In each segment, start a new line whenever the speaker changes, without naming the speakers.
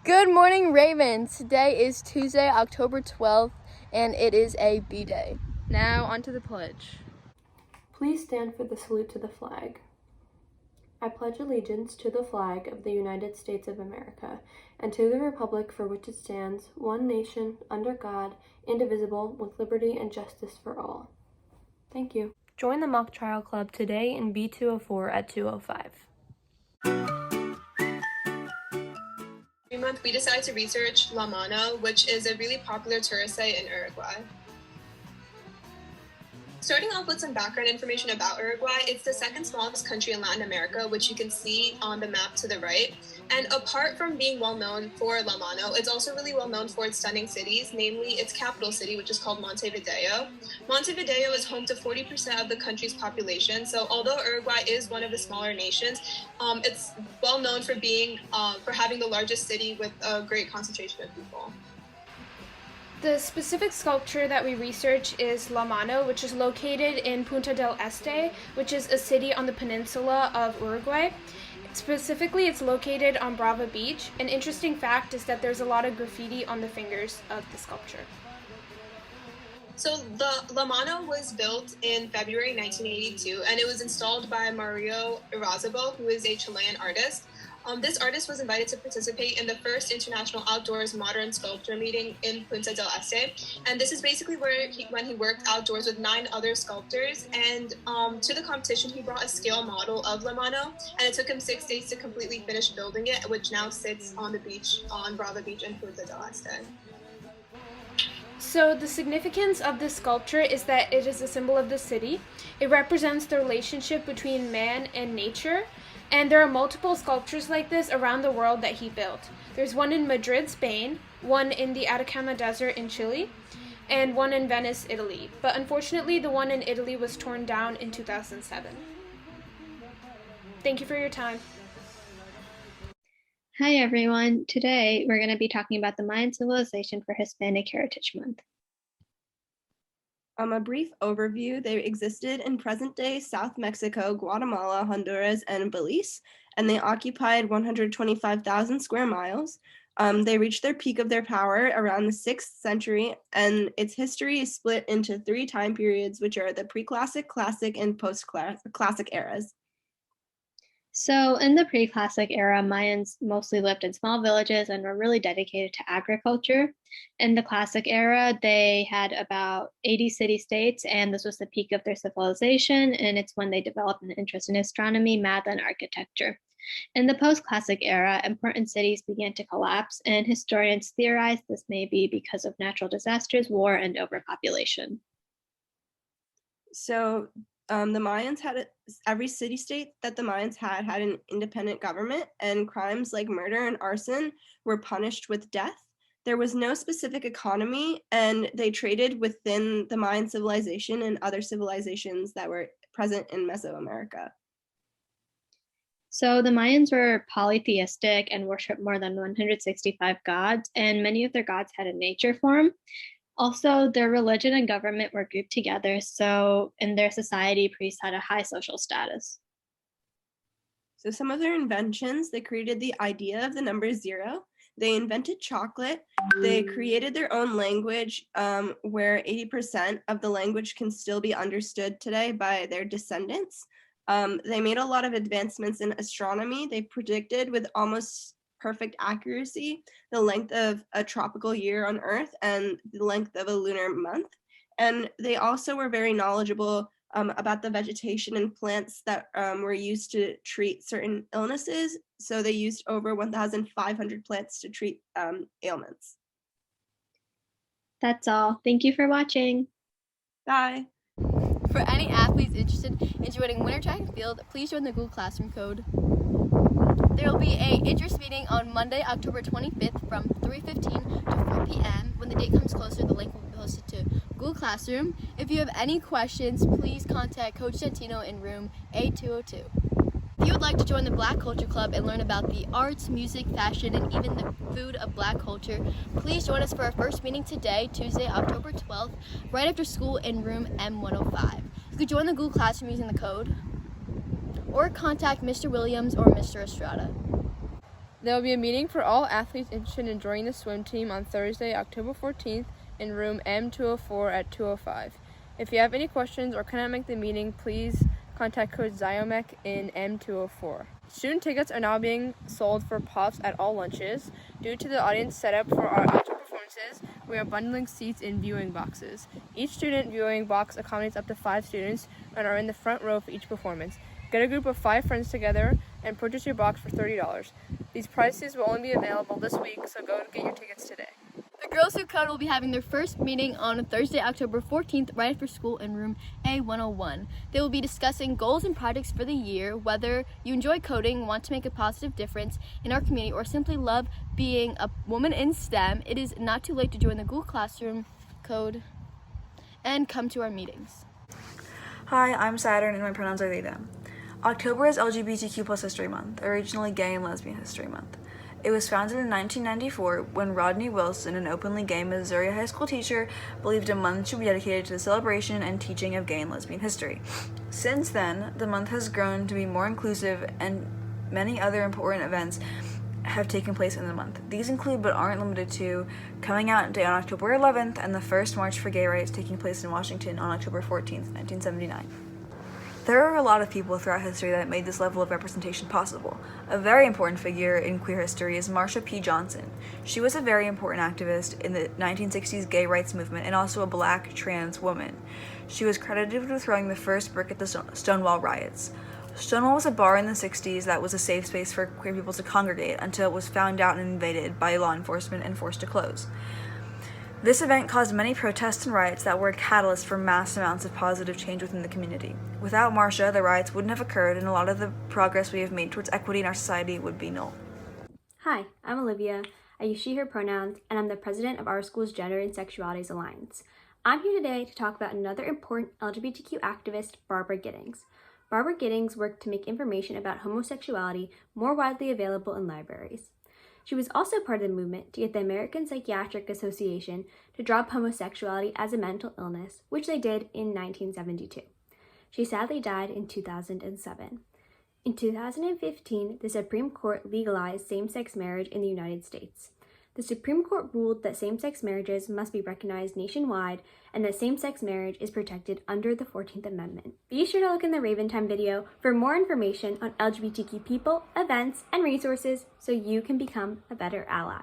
Good morning, Ravens. Today is Tuesday, October 12th, and it is a B-Day.
Now onto the pledge.
Please stand for the salute to the flag. I pledge allegiance to the flag of the United States of America and to the republic for which it stands, one nation, under God, indivisible, with liberty and justice for all. Thank you. Join the mock trial club today in B204 at 2:05.
Every month, we decide to research La Mano, which is a really popular tourist site in Uruguay. Starting off with some background information about Uruguay, it's the second smallest country in Latin America, which you can see on the map to the right. And apart from being well known for La Mano, it's also really well known for its stunning cities, namely its capital city, which is called Montevideo. Montevideo is home to 40% of the country's population. So although Uruguay is one of the smaller nations, it's well known for having the largest city with a great concentration of people.
The specific sculpture that we research is La Mano, which is located in Punta del Este, which is a city on the peninsula of Uruguay. Specifically, it's located on Brava Beach. An interesting fact is that there's a lot of graffiti on the fingers of the sculpture.
So the La Mano was built in February 1982, and it was installed by Mario Irrazabal, who is a Chilean artist. This artist was invited to participate in the first International Outdoors Modern Sculpture meeting in Punta del Este. And this is basically when he worked outdoors with 9 other sculptors. And to the competition, he brought a scale model of La Mano. And it took him 6 days to completely finish building it, which now sits on the beach, on Brava Beach in Punta del Este.
So the significance of this sculpture is that it is a symbol of the city. It represents the relationship between man and nature. And there are multiple sculptures like this around the world that he built. There's one in Madrid, Spain, one in the Atacama Desert in Chile, and one in Venice, Italy. But unfortunately, the one in Italy was torn down in 2007. Thank you for your time.
Hi everyone. Today we're going to be talking about the Mayan civilization for Hispanic Heritage Month.
A brief overview: they existed in present-day South Mexico, Guatemala, Honduras, and Belize, and they occupied 125,000 square miles. They reached their peak of their power around the 6th century, and its history is split into 3 time periods, which are the pre-classic, classic, and post-classic eras.
So in the pre-classic era, Mayans mostly lived in small villages and were really dedicated to agriculture. In the classic era, they had about 80 city-states, and this was the peak of their civilization, and it's when they developed an interest in astronomy, math, and architecture. In the post-classic era, important cities began to collapse, and historians theorize this may be because of natural disasters, war, and overpopulation.
So the Mayans every city-state that the Mayans had an independent government, and crimes like murder and arson were punished with death. There was no specific economy, and they traded within the Mayan civilization and other civilizations that were present in Mesoamerica.
So the Mayans were polytheistic and worshipped more than 165 gods, and many of their gods had a nature form. Also, their religion and government were grouped together, so in their society, priests had a high social status.
So some of their inventions: they created the idea of the number 0. They invented chocolate. They created their own language, where 80% of the language can still be understood today by their descendants. They made a lot of advancements in astronomy. They predicted with almost perfect accuracy the length of a tropical year on Earth and the length of a lunar month. And they also were very knowledgeable about the vegetation and plants that were used to treat certain illnesses. So they used over 1,500 plants to treat ailments.
That's all. Thank you for watching.
Bye.
For any athletes interested in joining winter track and field, please join the Google Classroom code. There will be an interest meeting on Monday, October 25th from 3:15 to 4 p.m. When the date comes closer, the link will be posted to Google Classroom. If you have any questions, please contact Coach Santino in room A202. If you would like to join the Black Culture Club and learn about the arts, music, fashion, and even the food of Black culture, please join us for our first meeting today, Tuesday, October 12th, right after school in room M105. You can join the Google Classroom using the code, or contact Mr. Williams or Mr. Estrada.
There will be a meeting for all athletes interested in joining the swim team on Thursday, October 14th in room M204 at 2:05. If you have any questions or cannot make the meeting, please contact Coach Ziomek in M204. Student tickets are now being sold for pops at all lunches. Due to the audience setup for our outdoor performances, we are bundling seats in viewing boxes. Each student viewing box accommodates up to 5 students and are in the front row for each performance. Get a group of 5 friends together and purchase your box for $30. These prices will only be available this week, so go and get your tickets today.
The Girls Who Code will be having their first meeting on Thursday, October 14th, right after school in room A101. They will be discussing goals and projects for the year, whether you enjoy coding, want to make a positive difference in our community, or simply love being a woman in STEM. It is not too late to join the Google Classroom Code and come to our meetings.
Hi, I'm Saturn and my pronouns are they, them. October is LGBTQ+ History Month, originally Gay and Lesbian History Month. It was founded in 1994 when Rodney Wilson, an openly gay Missouri high school teacher, believed a month should be dedicated to the celebration and teaching of gay and lesbian history. Since then, the month has grown to be more inclusive, and many other important events have taken place in the month. These include, but aren't limited to, Coming Out Day on October 11th and the first March for Gay Rights taking place in Washington on October 14th, 1979. There are a lot of people throughout history that made this level of representation possible. A very important figure in queer history is Marsha P. Johnson. She was a very important activist in the 1960s gay rights movement and also a Black trans woman. She was credited with throwing the first brick at the Stonewall riots. Stonewall was a bar in the 60s that was a safe space for queer people to congregate until it was found out and invaded by law enforcement and forced to close. This event caused many protests and riots that were a catalyst for mass amounts of positive change within the community. Without Marsha, the riots wouldn't have occurred, and a lot of the progress we have made towards equity in our society would be null.
Hi, I'm Olivia. I use she, her pronouns, and I'm the president of our school's Gender and Sexualities Alliance. I'm here today to talk about another important LGBTQ activist, Barbara Giddings. Barbara Giddings worked to make information about homosexuality more widely available in libraries. She was also part of the movement to get the American Psychiatric Association to drop homosexuality as a mental illness, which they did in 1972. She sadly died in 2007. In 2015, the Supreme Court legalized same-sex marriage in the United States. The Supreme Court ruled that same-sex marriages must be recognized nationwide and that same-sex marriage is protected under the 14th Amendment. Be sure to look in the Raven Time video for more information on LGBTQ people, events, and resources so you can become a better ally.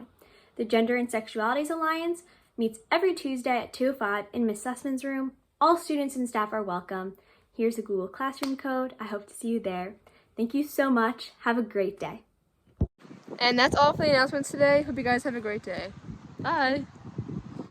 The Gender and Sexualities Alliance meets every Tuesday at 2:05 in Ms. Sussman's room. All students and staff are welcome. Here's the Google Classroom code. I hope to see you there. Thank you so much. Have a great day.
And that's all for the announcements today. Hope you guys have a great day. Bye!